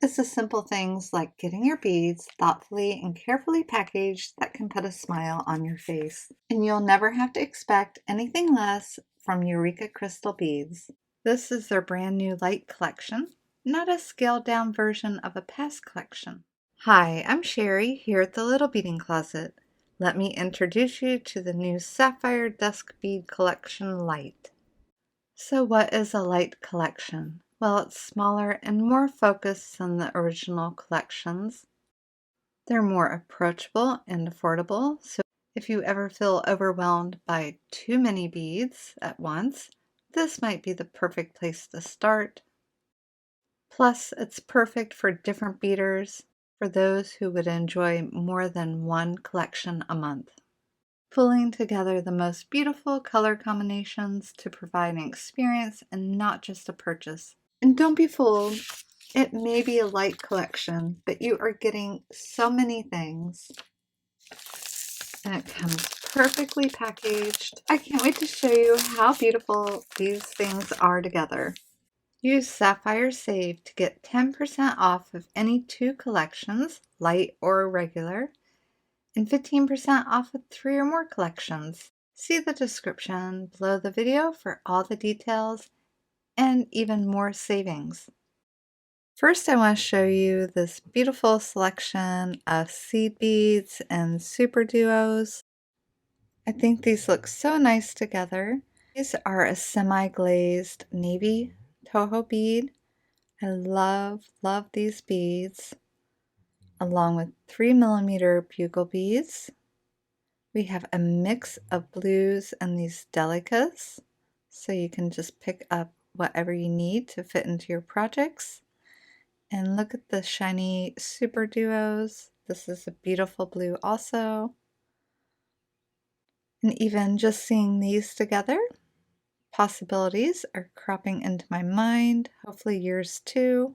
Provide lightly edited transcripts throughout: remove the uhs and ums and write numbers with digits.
It's the simple things like getting your beads thoughtfully and carefully packaged that can put a smile on your face. And you'll never have to expect anything less from Eureka Crystal Beads. This is their brand new LITE collection, not a scaled down version of a past collection. Hi, I'm Sherry here at the Little Beading Closet. Let me introduce you to the new Sapphire Dusk bead collection LITE. So what is a LITE collection? Well, it's smaller and more focused than the original collections. They're more approachable and affordable, so if you ever feel overwhelmed by too many beads at once, this might be the perfect place to start. Plus, it's perfect for different beaders, for those who would enjoy more than one collection a month. Pulling together the most beautiful color combinations to provide an experience and not just a purchase. And don't be fooled, it may be a LITE collection, but you are getting so many things. And it comes perfectly packaged. I can't wait to show you how beautiful these things are together. Use SapphireSave to get 10% off of any 2 collections, LITE or regular, and 15% off of 3 or more collections. See the description below the video for all the details and even more savings. First, I want to show you this beautiful selection of seed beads and super duos. I think these look so nice together. These are a semi-glazed navy Toho bead. I love these beads, along with 3mm bugle beads. We have a mix of blues and these delicas, so you can just pick up whatever you need to fit into your projects. And look at the shiny super duos. This is a beautiful blue also. And even just seeing these together, possibilities are cropping into my mind, hopefully yours too.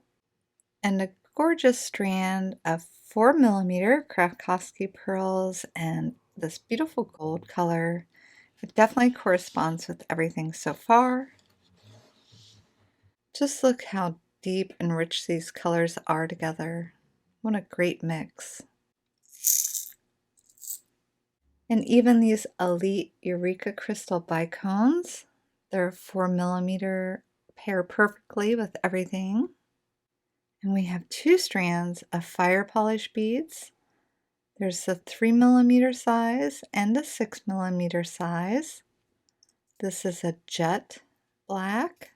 And a gorgeous strand of 4mm Krakovski pearls and this beautiful gold color. It definitely corresponds with everything so far. Just look how deep and rich these colors are together. What a great mix. And even these ELITE Eureka Crystal bicones, they're 4mm, pair perfectly with everything. And we have 2 strands of fire polish beads. There's a 3mm size and a 6mm size. This is a jet black.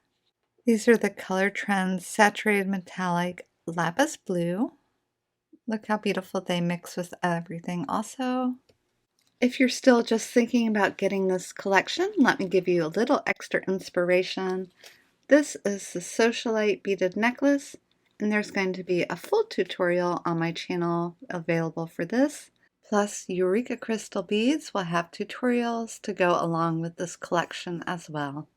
These are the Color Trends Saturated Metallic Lapis Blue. Look how beautiful they mix with everything also. If you're still just thinking about getting this collection, let me give you a little extra inspiration. This is the Socialite beaded necklace, and there's going to be a full tutorial on my channel available for this. Plus, Eureka Crystal Beads will have tutorials to go along with this collection as well.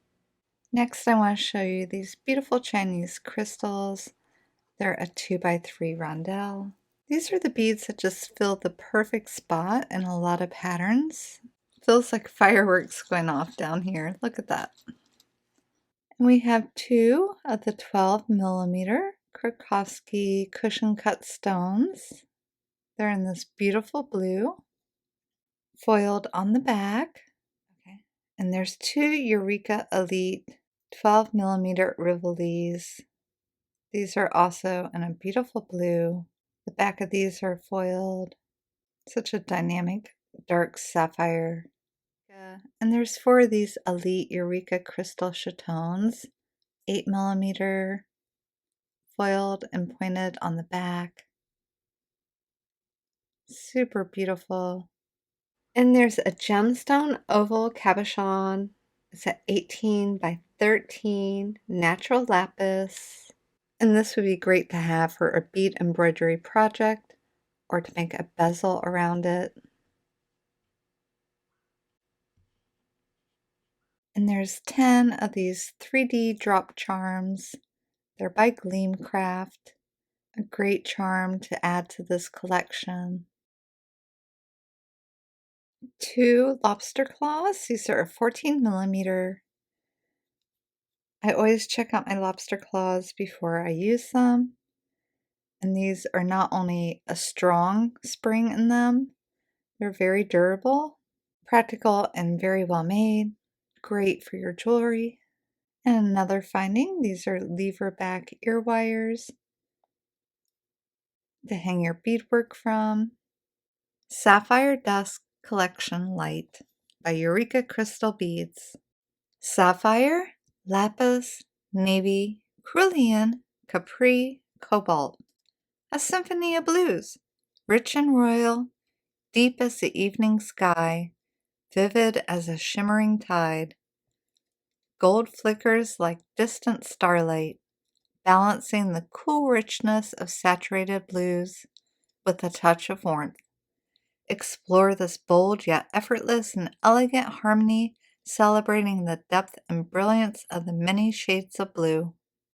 Next, I want to show you these beautiful Chinese crystals. They're a 2x3 rondelle. These are the beads that just fill the perfect spot in a lot of patterns. Feels like fireworks going off down here. Look at that. And we have 2 of the 12mm Krakovski cushion cut stones. They're in this beautiful blue, foiled on the back. Okay. And there's 2 Eureka ELITE 12mm Rivolis. These are also in a beautiful blue. The back of these are foiled. Such a dynamic dark sapphire. Yeah. And there's 4 of these ELITE Eureka Crystal Chatones, 8mm, foiled and pointed on the back. Super beautiful. And there's a gemstone oval cabochon. It's at 18x13 natural lapis. And this would be great to have for a bead embroidery project or to make a bezel around it. And there's 10 of these 3D drop charms. They're by GleamCraft. A great charm to add to this collection. 2 lobster claws. These are 14mm. I always check out my lobster claws before I use them. And these are not only a strong spring in them, they're very durable, practical, and very well made. Great for your jewelry. And another finding, these are lever back ear wires to hang your beadwork from. Sapphire Dusk Collection Light by Eureka Crystal Beads. Sapphire, lapis, navy, cerulean, capri, cobalt. A symphony of blues, rich and royal, deep as the evening sky, vivid as a shimmering tide. Gold flickers like distant starlight, balancing the cool richness of saturated blues with a touch of warmth. Explore this bold yet effortless and elegant harmony, celebrating the depth and brilliance of the many shades of blue.